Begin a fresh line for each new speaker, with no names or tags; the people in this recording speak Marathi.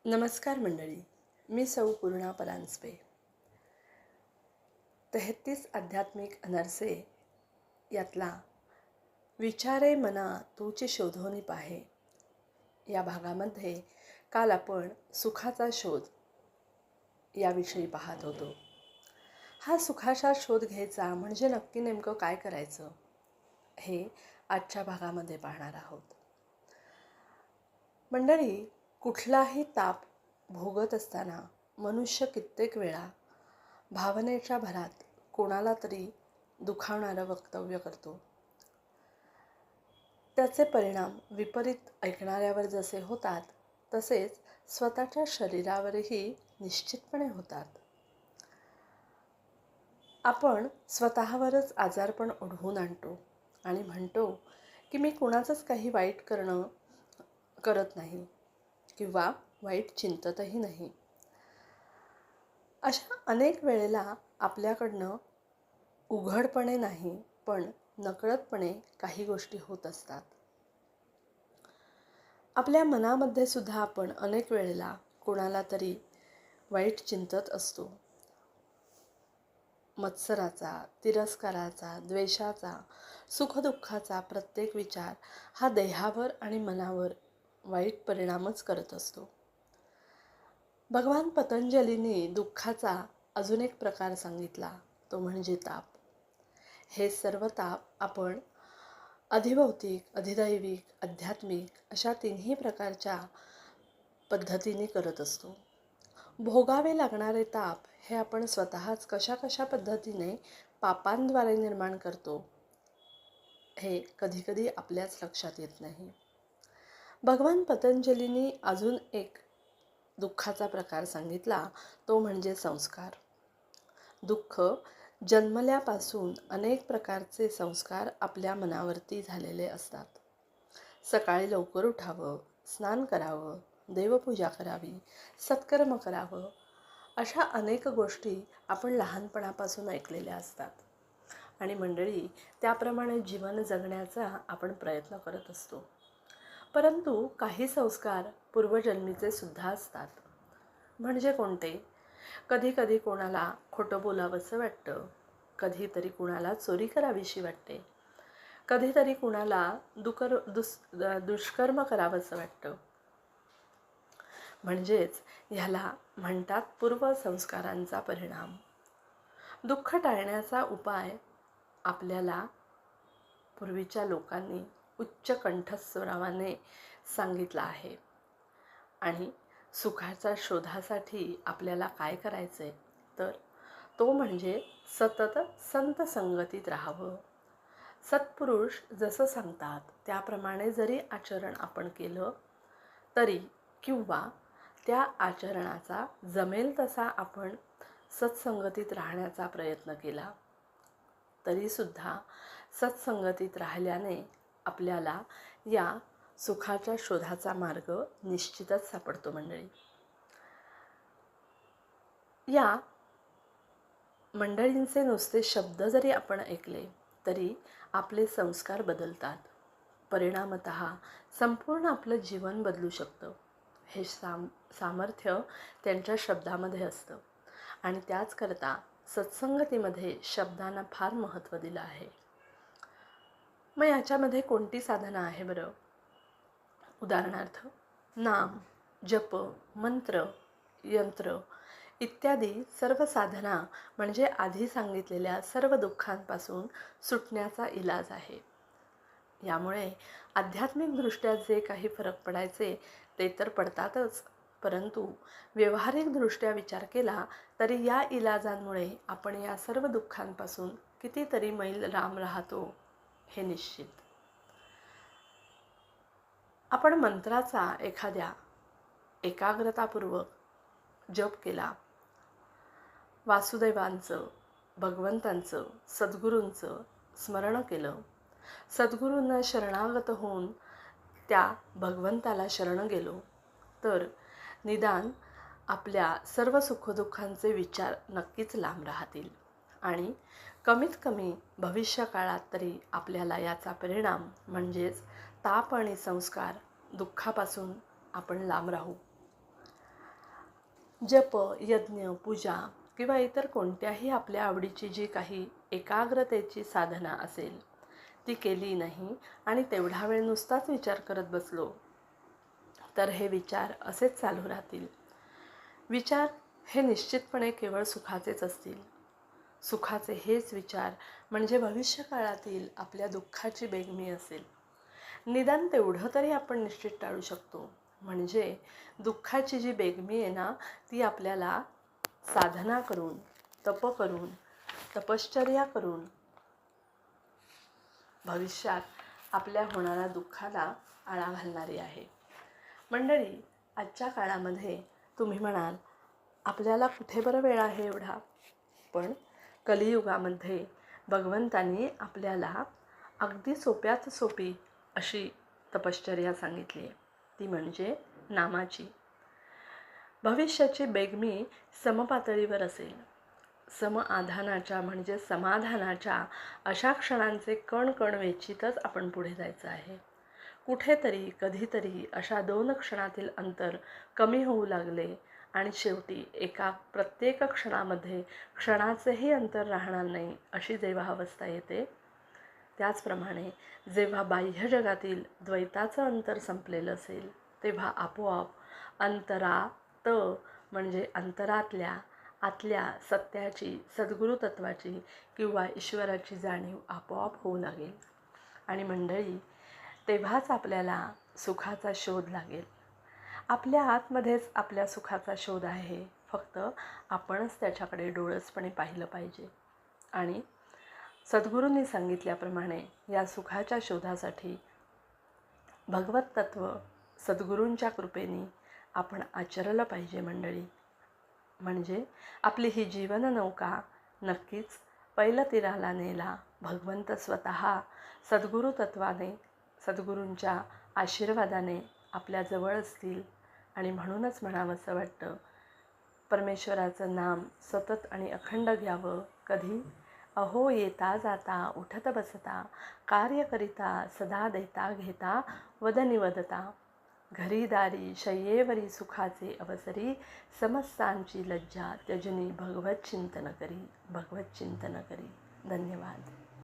नमस्कार मंडळी, मी सौ पूर्णा परांजपे. 33 आध्यात्मिक अनरसे यातला विचारे मना तूची शोधोनी पाहे या भागामध्ये काल आपण सुखाचा शोध याविषयी पाहत होतो. हा सुखाचा शोध घ्यायचा म्हणजे नक्की नेमकं काय करायचं हे आजच्या भागामध्ये पाहणार आहोत. मंडळी, कुठलाही ताप भोगत असताना मनुष्य कित्येक वेळा भावनेच्या भरात कोणाला तरी दुखावणारं वक्तव्य करतो. त्याचे परिणाम विपरीत ऐकणाऱ्यावर जसे होतात तसेच स्वतःच्या शरीरावरही निश्चितपणे होतात. आपण स्वतःवरच आजारपण ओढवून आणतो आणि म्हणतो की मी कुणाचंच काही वाईट करत नाही किंवा वाईट चिंततही नाही. अशा अनेक वेळेला आपल्याकडनं उघडपणे नाही पण नकळतपणे काही गोष्टी होत असतात. आपल्या मनामध्ये सुद्धा आपण अनेक वेळेला कोणाला तरी वाईट चिंतत असतो. मत्सराचा, तिरस्काराचा, द्वेषाचा, सुखदुःखाचा प्रत्येक विचार हा देहावर आणि मनावर वाईट परिणामच करत असतो. भगवान पतंजलींनी दुःखाचा अजून एक प्रकार सांगितला, तो म्हणजे ताप. हे सर्व ताप आपण अधिभौतिक, अधिदैविक, आध्यात्मिक अशा तिन्ही प्रकारच्या पद्धतीने करत असतो. भोगावे लागणारे ताप हे आपण स्वतःच कशा पद्धतीने पापांद्वारे निर्माण करतो हे कधीकधी आपल्याच लक्षात येत नाही. भगवान पतंजलींनी अजून एक दुःखाचा प्रकार सांगितला, तो म्हणजे संस्कार. दुःख जन्मल्यापासून अनेक प्रकारचे संस्कार आपल्या मनावरती झालेले असतात. सकाळी लवकर उठावं, स्नान करावं, देवपूजा करावी, सत्कर्म करावं, अशा अनेक गोष्टी आपण लहानपणापासून ऐकलेल्या असतात आणि मंडळी त्याप्रमाणे जीवन जगण्याचा आपण प्रयत्न करत असतो. परंतु काही संस्कार पूर्वजन्मीचे सुद्धा असतात. म्हणजे कोणते? कधी कोणाला खोटं बोलावंसं वाटतं, कधीतरी कुणाला चोरी करावीशी वाटते, कधीतरी कुणाला दुष्कर्म करावंसं वाटतं. म्हणजेच ह्याला म्हणतात पूर्वसंस्कारांचा परिणाम. दुःख टाळण्याचा उपाय आपल्याला पूर्वीच्या लोकांनी उच्च कंठस्वराने सांगितला आहे. आणि सुखाच्या शोधासाठी आपल्याला काय करायचे तर तो म्हणजे सतत संत संगतीत राहावं. सत्पुरुष जसं सांगतात त्याप्रमाणे जरी आचरण आपण केलं तरी किंवा त्या आचरणाचा जमेल तसा आपण सत्संगतीत राहण्याचा प्रयत्न केला तरीसुद्धा सत्संगतीत राहिल्याने आपल्याला या सुखाच्या शोधाचा मार्ग निश्चितच सापडतो. मंडळी, या मंडळींचे नुसते शब्द जरी आपण ऐकले तरी आपले संस्कार बदलतात. परिणामतः संपूर्ण आपलं जीवन बदलू शकतं. हे सामर्थ्य त्यांच्या शब्दामध्ये असतं आणि त्याचकरता सत्संगतीमध्ये शब्दांना फार महत्त्व दिलं आहे. मग याच्यामध्ये कोणती साधना आहे बरं? उदाहरणार्थ नाम, जप, मंत्र, यंत्र इत्यादी सर्व साधना म्हणजे आधी सांगितलेल्या सर्व दुःखांपासून सुटण्याचा इलाज आहे. यामुळे आध्यात्मिकदृष्ट्या जे काही फरक पडायचे ते तर पडतातच, परंतु व्यावहारिकदृष्ट्या विचार केला तरी या इलाजांमुळे आपण या सर्व दुःखांपासून कितीतरी मैल लांब राहतो हे निश्चित. आपण मंत्राचा एखाद्या एकाग्रतापूर्वक जप केला, वासुदेवांचं, भगवंतांचं, सद्गुरूंचं स्मरण केलं, सद्गुरूंना शरणागत होऊन त्या भगवंताला शरण गेलो तर निदान आपल्या सर्व सुखदुःखांचे विचार नक्कीच लांब राहतील आणि कमीत कमी भविष्यकाळात तरी आपल्याला याचा परिणाम म्हणजेच ताप आणि संस्कार दुःखापासून आपण लांब राहू. जप, यज्ञ, पूजा किंवा इतर कोणत्याही आपल्या आवडीची जी काही एकाग्रतेची साधना असेल ती केली नाही आणि तेवढा वेळ नुसताच विचार करत बसलो तर हे विचार असेच चालू राहतील. विचार हे निश्चितपणे केवळ सुखाचेच असतील. सुखाचे हेच विचार म्हणजे भविष्यकाळातील आपल्या दुःखाची बेगमी असेल. निदान तेवढं तरी आपण निश्चित टाळू शकतो. म्हणजे दुःखाची जी बेगमी आहे ना ती आपल्याला साधना करून, तप करून, तपश्चर्या करून भविष्यात आपल्या होणाऱ्या दुःखाला आळा घालणारी आहे. मंडळी, आजच्या काळामध्ये तुम्ही म्हणाल आपल्याला कुठे बरं वेळ आहे एवढा, पण कलियुगामध्ये भगवंतांनी आपल्याला अगदी सोप्यात सोपी अशी तपश्चर्या सांगितली आहे. ती म्हणजे नामाची. भविष्याची बेगमी समपातळीवर असेल. सम आधानाच्या म्हणजे समाधानाच्या अशा क्षणांचे कण कण वेचितच आपण पुढे जायचं आहे. कुठेतरी कधीतरी अशा 2 क्षणातील अंतर कमी होऊ लागले आणि शेवटी एका प्रत्येक क्षणामध्ये क्षणाचेही अंतर राहणार नाही अशी जेव्हा अवस्था येते, त्याचप्रमाणे जेव्हा बाह्य जगातील द्वैताचं अंतर संपलेलं असेल तेव्हा आपोआप अंतरात म्हणजे अंतरातल्या आतल्या सत्याची, सद्गुरू तत्वाची किंवा ईश्वराची जाणीव आपोआप होऊ लागेल. आणि मंडळी, तेव्हाच आपल्याला सुखाचा शोध लागेल. आपल्या आतमध्येच आपल्या सुखाचा शोध आहे. फक्त आपणच त्याच्याकडे डोळसपणे पाहिलं पाहिजे. आणि सद्गुरूंनी सांगितल्याप्रमाणे या सुखाच्या शोधासाठी भगवत तत्व सद्गुरूंच्या कृपेने आपण आचरलं पाहिजे मंडळी. म्हणजे आपली ही जीवन नौका नक्कीच पैलतीराला नेला भगवंत स्वतः सद्गुरू तत्वाने, सद्गुरूंच्या आशीर्वादाने आपल्या जवळ असतील. आणि म्हणूनच म्हणावंसं वाटतं, परमेश्वराचं नाम सतत आणि अखंड घ्यावं. कधी? अहो येता जाता, उठत बसता, कार्य करिता, सदा देता घेता, वदनिवदता, घरी दारी शय्येवरी सुखाचे अवसरी, समस्तांची लज्जा त्यजनी भगवत चिंतन करी. धन्यवाद.